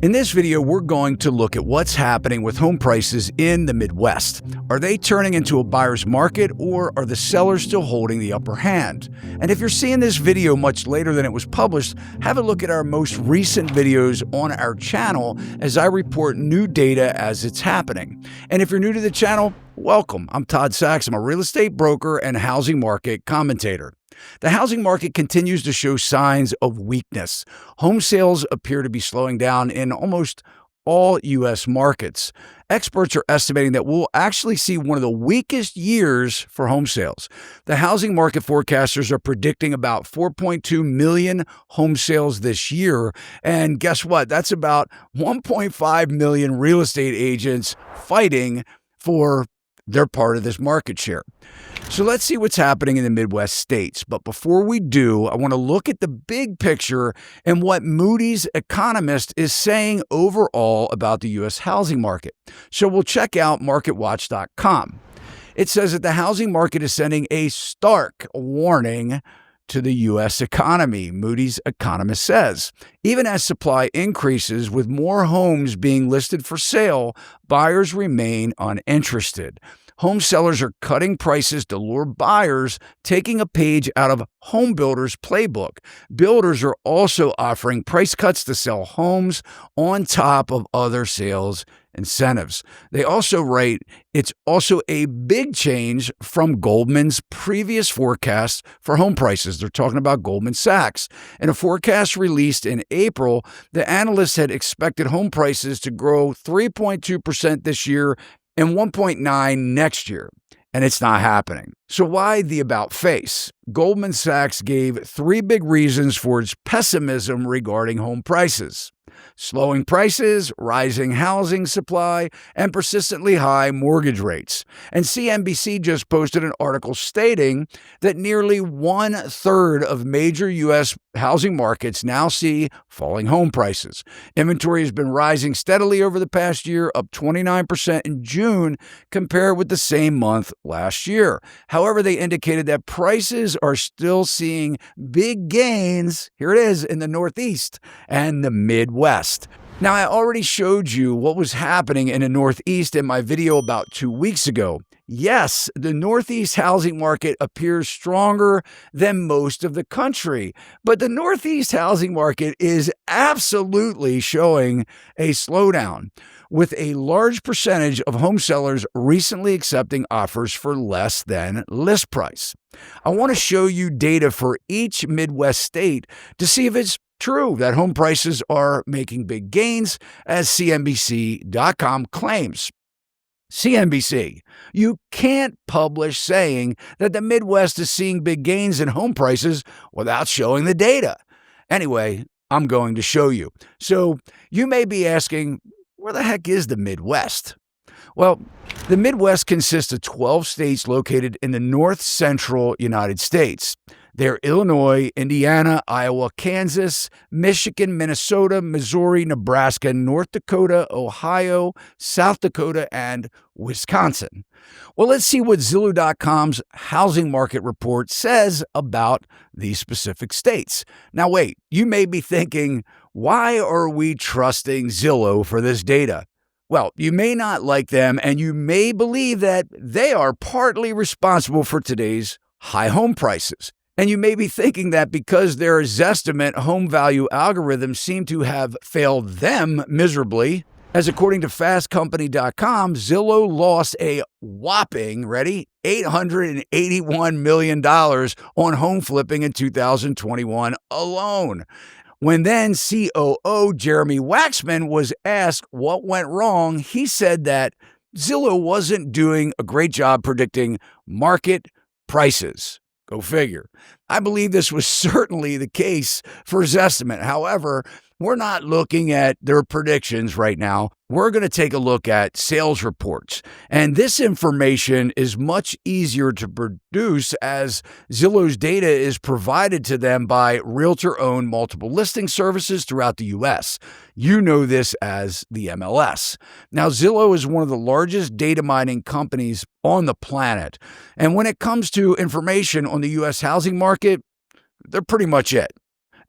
In this video, we're going to look at what's happening with home prices in the Midwest. Are they turning into a buyer's market, or are the sellers still holding the upper hand? And if you're seeing this video much later than it was published, have a look at our most recent videos on our channel as I report new data as it's happening. And if you're new to the channel, welcome. I'm Todd Sachs. I'm a real estate broker and housing market commentator. The housing market continues to show signs of weakness. Home sales appear to be slowing down in almost all U.S. markets. Experts are estimating that we'll actually see one of the weakest years for home sales. The housing market forecasters are predicting about 4.2 million home sales this year. And guess what? That's about 1.5 million real estate agents fighting for their part of this market share. So let's see what's happening in the Midwest states. But before we do, I want to look at the big picture and what Moody's Economist is saying overall about the U.S. housing market. So we'll check out marketwatch.com. It says that the housing market is sending a stark warning to the U.S. economy, Moody's Economist says. Even as supply increases, with more homes being listed for sale, buyers remain uninterested. Home sellers are cutting prices to lure buyers, taking a page out of home builders' playbook. Builders are also offering price cuts to sell homes on top of other sales incentives. They also write it's also a big change from Goldman's previous forecast for home prices. They're talking about Goldman Sachs. In a forecast released in April, the analysts had expected home prices to grow 3.2% this year and 1.9% next year. And it's not happening. So why the about face? Goldman Sachs gave three big reasons for its pessimism regarding home prices: slowing prices, rising housing supply, and persistently high mortgage rates. And CNBC just posted an article stating that nearly 1/3 of major U.S. housing markets now see falling home prices. Inventory has been rising steadily over the past year, up 29% in June compared with the same month last year. However, they indicated that prices are still seeing big gains, here it is, in the Northeast and the Midwest. Now, I already showed you what was happening in the Northeast in my video about 2 weeks ago. Yes, the Northeast housing market appears stronger than most of the country, but the Northeast housing market is absolutely showing a slowdown, with a large percentage of home sellers recently accepting offers for less than list price. I want to show you data for each Midwest state to see if it's true that home prices are making big gains, as CNBC.com claims. CNBC, you can't publish saying that the Midwest is seeing big gains in home prices without showing the data. Anyway, I'm going to show you. So you may be asking, where the heck is the Midwest? Well, the Midwest consists of 12 states located in the north-central United States. They're Illinois, Indiana, Iowa, Kansas, Michigan, Minnesota, Missouri, Nebraska, North Dakota, Ohio, South Dakota, and Wisconsin. Well, let's see what Zillow.com's housing market report says about these specific states. Now, wait, you may be thinking, why are we trusting Zillow for this data? Well, you may not like them, and you may believe that they are partly responsible for today's high home prices. And you may be thinking that because their Zestimate home value algorithms seem to have failed them miserably, as according to fastcompany.com, Zillow lost a whopping, ready, $881 million on home flipping in 2021 alone. When then COO Jeremy Waxman was asked what went wrong, he said that Zillow wasn't doing a great job predicting market prices. Go figure. I believe this was certainly the case for Zestimate. However, we're not looking at their predictions right now. We're going to take a look at sales reports. And this information is much easier to produce as Zillow's data is provided to them by realtor-owned multiple listing services throughout the U.S. You know this as the MLS. Now, Zillow is one of the largest data mining companies on the planet. And when it comes to information on the U.S. housing market, they're pretty much it.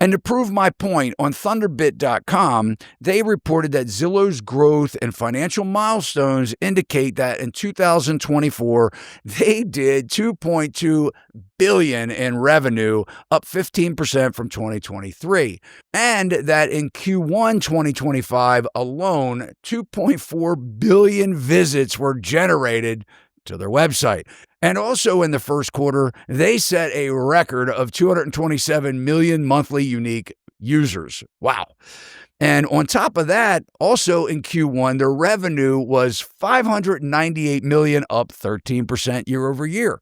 And to prove my point, on thunderbit.com, they reported that Zillow's growth and financial milestones indicate that in 2024, they did $2.2 billion in revenue, up 15% from 2023. And that in Q1 2025 alone, 2.4 billion visits were generated to their website. And also in the first quarter, they set a record of 227 million monthly unique users. Wow. And on top of that, also in Q1, their revenue was 598 million, up 13% year over year.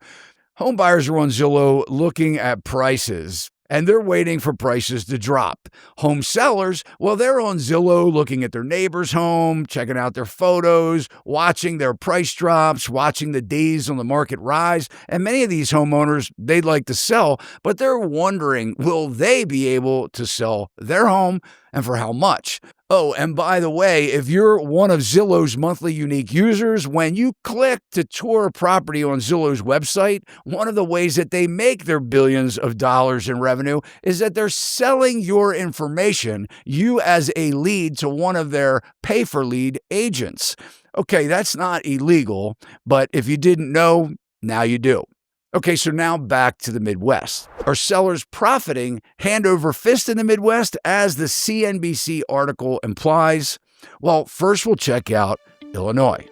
Home buyers are on Zillow looking at prices, and they're waiting for prices to drop. Home sellers, well, they're on Zillow looking at their neighbor's home, checking out their photos, watching their price drops, watching the days on the market rise. And many of these homeowners, they'd like to sell, but they're wondering, will they be able to sell their home and for how much? Oh, and by the way, if you're one of Zillow's monthly unique users, when you click to tour a property on Zillow's website, one of the ways that they make their billions of dollars in revenue is that they're selling your information, you as a lead, to one of their pay-for-lead agents. Okay, that's not illegal, but if you didn't know, now you do. Okay, so now back to the Midwest. Are sellers profiting hand over fist in the Midwest, as the CNBC article implies? Well, first we'll check out Illinois.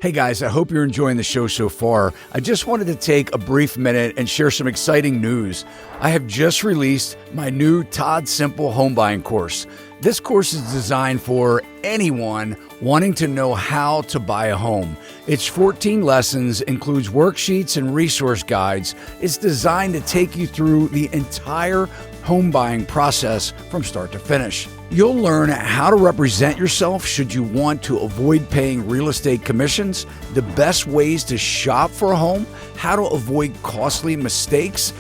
Hey guys, I hope you're enjoying the show so far. I just wanted to take a brief minute and share some exciting news. I have just released my new Todd Simple home buying course. This course is designed for anyone wanting to know how to buy a home. It's 14 lessons, includes worksheets and resource guides. It's designed to take you through the entire home buying process from start to finish. You'll learn how to represent yourself should you want to avoid paying real estate commissions, the best ways to shop for a home, how to avoid costly mistakes,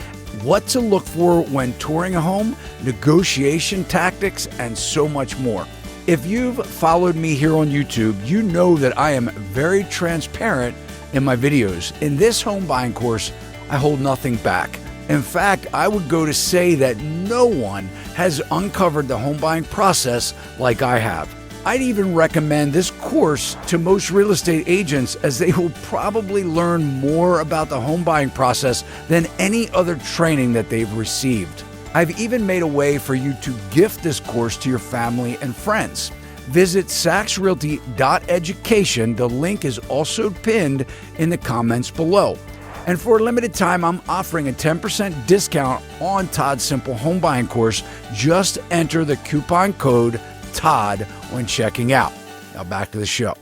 what to look for when touring a home, negotiation tactics, and so much more. If you've followed me here on YouTube, you know that I am very transparent in my videos. In this home buying course, I hold nothing back. In fact, I would go to say that no one has uncovered the home buying process like I have. I'd even recommend this course to most real estate agents, as they will probably learn more about the home buying process than any other training that they've received. I've even made a way for you to gift this course to your family and friends. Visit sacsrealty.education. The link is also pinned in the comments below. And for a limited time, I'm offering a 10% discount on Todd's Simple home buying course. Just enter the coupon code Todd when checking out. Now back to the show.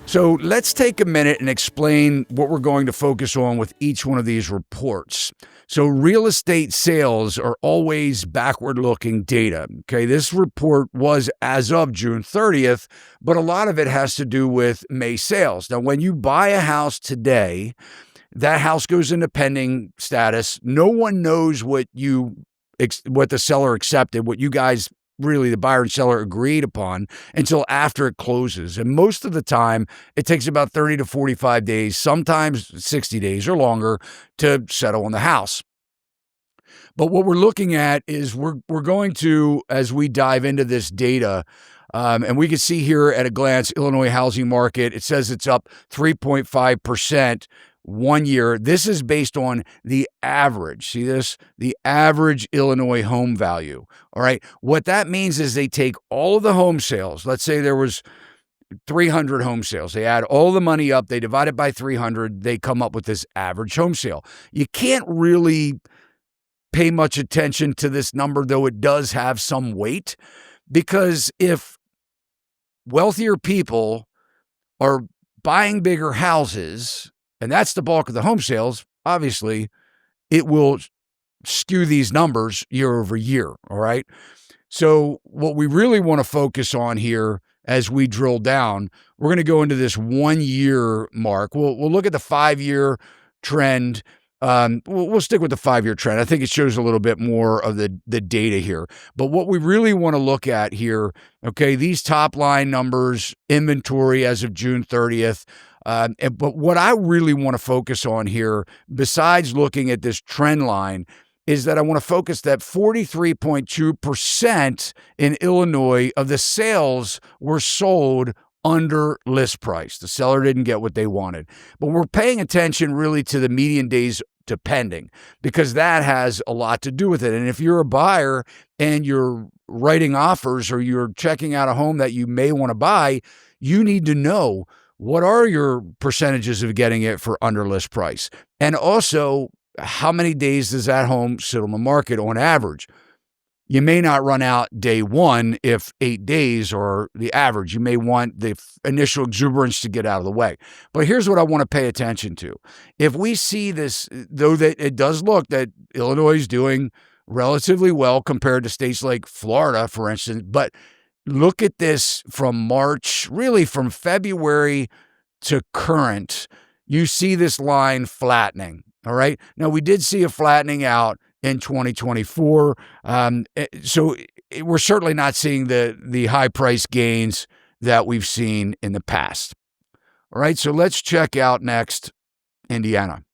So let's take a minute and explain what we're going to focus on with each one of these reports. So real estate sales are always backward-looking data. Okay, this report was as of June 30th, but a lot of it has to do with May sales. Now, when you buy a house today, that house goes into pending status. No one knows what the seller accepted, what you guys, really the buyer and seller, agreed upon until after it closes. And most of the time, it takes about 30 to 45 days, sometimes 60 days or longer, to settle on the house. But what we're looking at is we're going to, as we dive into this data, and we can see here at a glance, Illinois housing market, it says it's up 3.5%. 1 year. This is based on the average. See this? The average Illinois home value. All right. What that means is they take all of the home sales. Let's say there was 300 home sales. They add all the money up. They divide it by 300. They come up with this average home sale. You can't really pay much attention to this number, though it does have some weight, because if wealthier people are buying bigger houses, and that's the bulk of the home sales, obviously, it will skew these numbers year over year, all right? So what we really want to focus on here as we drill down, we're going to go into this 1 year mark. We'll look at the 5-year trend. We'll stick with the 5-year trend. I think it shows a little bit more of the data here. But what we really want to look at here, okay, these top line numbers, inventory as of June 30th, but what I really want to focus on here, besides looking at this trend line, is that I want to focus that 43.2% in Illinois of the sales were sold under list price. The seller didn't get what they wanted. But we're paying attention really to the median days to pending, because that has a lot to do with it. And if you're a buyer and you're writing offers or you're checking out a home that you may want to buy, you need to know what are your percentages of getting it for under list price. And also, how many days does that home sit on the market on average? You may not run out day one if 8 days are the average. You may want the initial exuberance to get out of the way. But here's what I want to pay attention to. If we see this, though that it does look that Illinois is doing relatively well compared to states like Florida, for instance, but look at this from March, really from February to current, you see this line flattening. All right. Now, we did see a flattening out in 2024. So we're certainly not seeing the high price gains that we've seen in the past. All right. So let's check out next Indiana.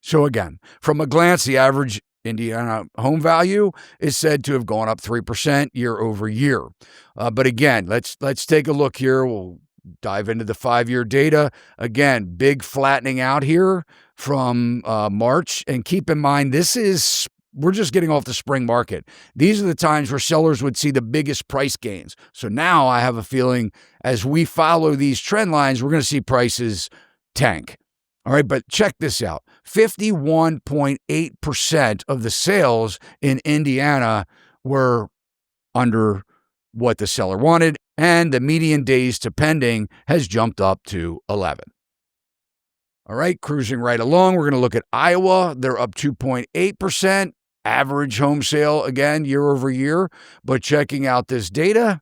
So again, from a glance, the average Indiana home value is said to have gone up 3% year over year. But again, let's take a look here. We'll dive into the 5-year data. Again, big flattening out here from March. And keep in mind, we're just getting off the spring market. These are the times where sellers would see the biggest price gains. So now I have a feeling as we follow these trend lines, we're going to see prices tank. All right, but check this out. 51.8% of the sales in Indiana were under what the seller wanted, and the median days to pending has jumped up to 11. All right, cruising right along, we're going to look at Iowa. They're up 2.8%. Average home sale, again, year over year. But checking out this data,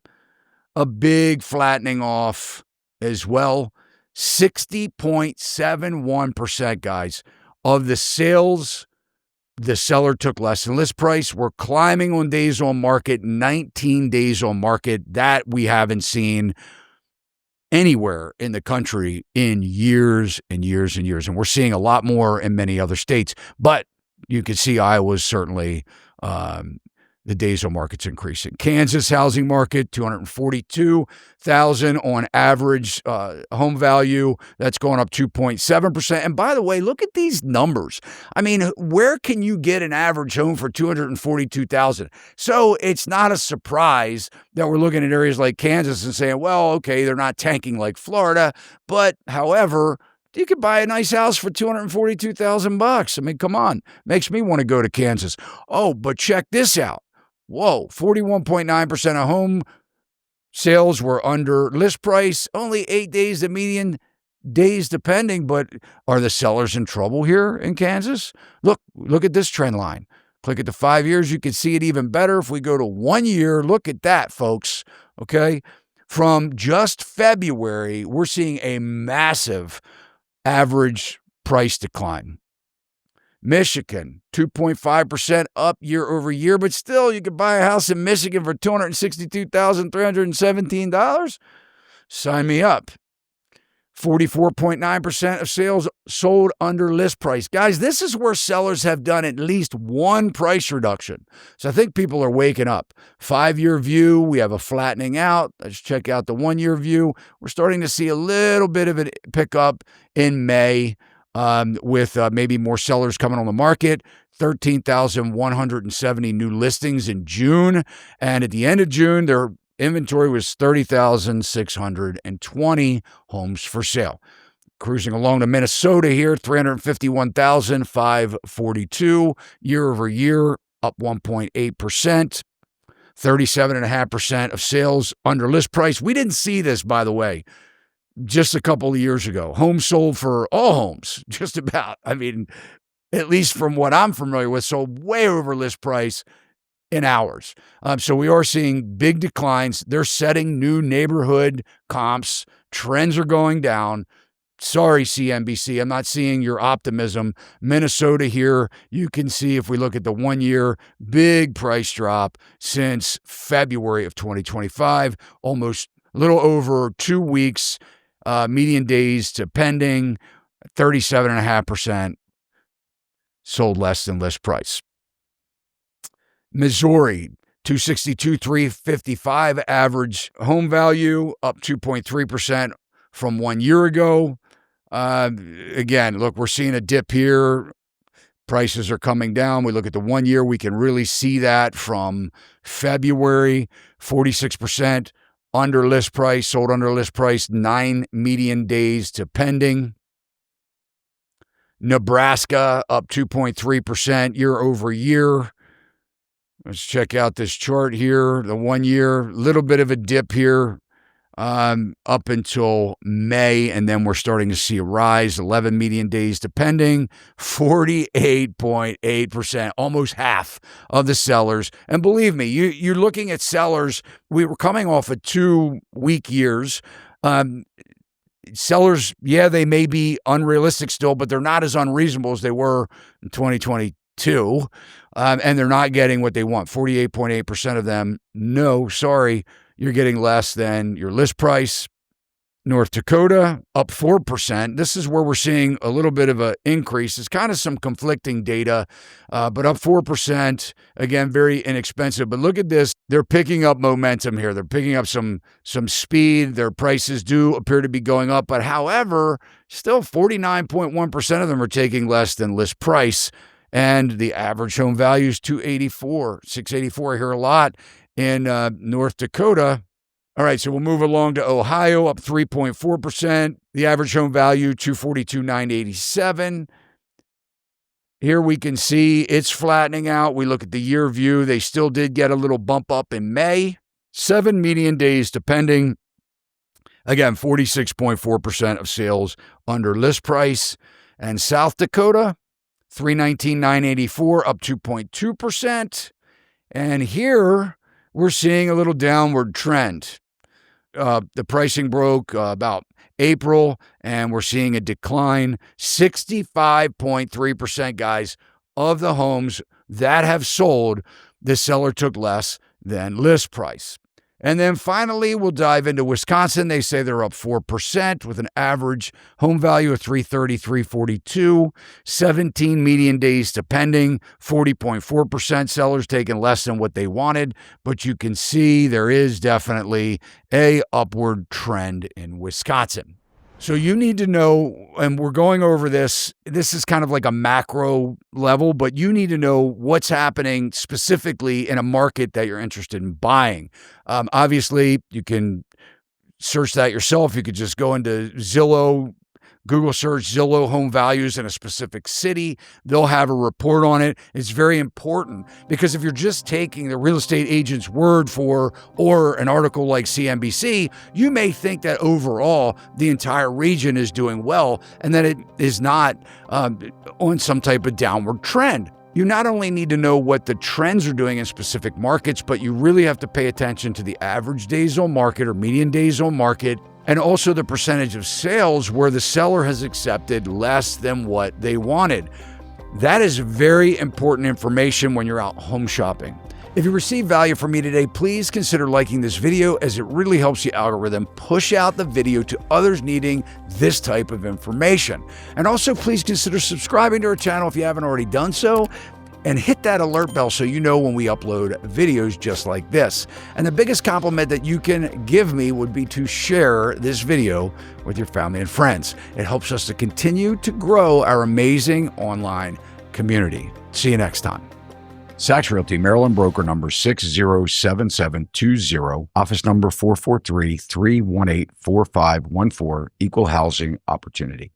a big flattening off as well. 60.71%, guys, of the sales the seller took less than list price. We're climbing on days on market, 19 days on market. That we haven't seen anywhere in the country in years and years and years. And we're seeing a lot more in many other states. But you can see Iowa's certainly the days on market's increasing. Kansas housing market, 242,000 on average home value. That's going up 2.7%. And by the way, look at these numbers. I mean, where can you get an average home for 242,000? So it's not a surprise that we're looking at areas like Kansas and saying, well, okay, they're not tanking like Florida, but however, you could buy a nice house for $242,000. I mean, come on. Makes me want to go to Kansas. Oh, but check this out. Whoa, 41.9% of home sales were under list price. Only 8 days, the median days depending. But are the sellers in trouble here in Kansas? Look at this trend line. Click at the 5 years. You can see it even better. If we go to 1 year, look at that, folks. Okay. From just February, we're seeing a massive average price decline. Michigan, 2.5% up year over year, but still you could buy a house in Michigan for $262,317. Sign me up. 44.9% of sales sold under list price. Guys, this is where sellers have done at least one price reduction. So I think people are waking up. 5-year view, we have a flattening out. Let's check out the 1-year view. We're starting to see a little bit of a pickup in May. With maybe more sellers coming on the market, 13,170 new listings in June. And at the end of June, their inventory was 30,620 homes for sale. Cruising along to Minnesota here, 351,542 year over year, up 1.8%. 37.5% of sales under list price. We didn't see this, by the way, just a couple of years ago. Homes sold for all homes, just about. I mean, at least from what I'm familiar with, sold way over list price in hours. So we are seeing big declines. They're setting new neighborhood comps. Trends are going down. Sorry, CNBC, I'm not seeing your optimism. Minnesota here, you can see if we look at the 1 year, big price drop since February of 2025, almost a little over 2 weeks. Median days to pending, 37.5% sold less than list price. Missouri, 262,355 average home value, up 2.3% from 1 year ago. Again, look, we're seeing a dip here. Prices are coming down. We look at the 1 year, we can really see that from February, 46% under list price, sold under list price, 9 median days to pending. Nebraska up 2.3% year over year. Let's check out this chart here. The 1 year, little bit of a dip here up until May, and then we're starting to see a rise. 11 median days to pending, 48.8%, almost half of the sellers. And believe me, you're looking at sellers. We were coming off of 2 weak years. Sellers, yeah, they may be unrealistic still, but they're not as unreasonable as they were in 2022. And they're not getting what they want. 48.8% of them, no, sorry, you're getting less than your list price. North Dakota, up 4%. This is where we're seeing a little bit of an increase. It's kind of some conflicting data, but up 4%. Again, very inexpensive. But look at this. They're picking up momentum here. They're picking up some speed. Their prices do appear to be going up. But however, still 49.1% of them are taking less than list price. And the average home value is $684. I hear a lot in North Dakota. All right, so we'll move along to Ohio, up 3.4%. The average home value, $242,987. Here we can see it's flattening out. We look at the year view. They still did get a little bump up in May. 7 median days to pending. Again, 46.4% of sales under list price. And South Dakota, $319,984, up 2.2%. And here we're seeing a little downward trend. The pricing broke about April, and we're seeing a decline. 65.3%, guys, of the homes that have sold, the seller took less than list price. And then finally, we'll dive into Wisconsin. They say they're up 4% with an average home value of $330,342, 17 median days to pending, 40.4% sellers taking less than what they wanted. But you can see there is definitely a upward trend in Wisconsin. So you need to know, and we're going over this, this is kind of like a macro level, but you need to know what's happening specifically in a market that you're interested in buying. Obviously, you can search that yourself. You could just go into Zillow, Google search Zillow home values in a specific city. They'll have a report on it. It's very important because if you're just taking the real estate agent's word for, or an article like CNBC, you may think that overall the entire region is doing well and that it is not on some type of downward trend. You not only need to know what the trends are doing in specific markets, but you really have to pay attention to the average days on market or median days on market, and also the percentage of sales where the seller has accepted less than what they wanted. That is very important information when you're out home shopping. If you receive value from me today, please consider liking this video as it really helps the algorithm push out the video to others needing this type of information. And also please consider subscribing to our channel if you haven't already done so, and hit that alert bell so you know when we upload videos just like this. And the biggest compliment that you can give me would be to share this video with your family and friends. It helps us to continue to grow our amazing online community. See you next time. Sachs Realty, Maryland broker number 607720, office number 443-318-4514, equal housing opportunity.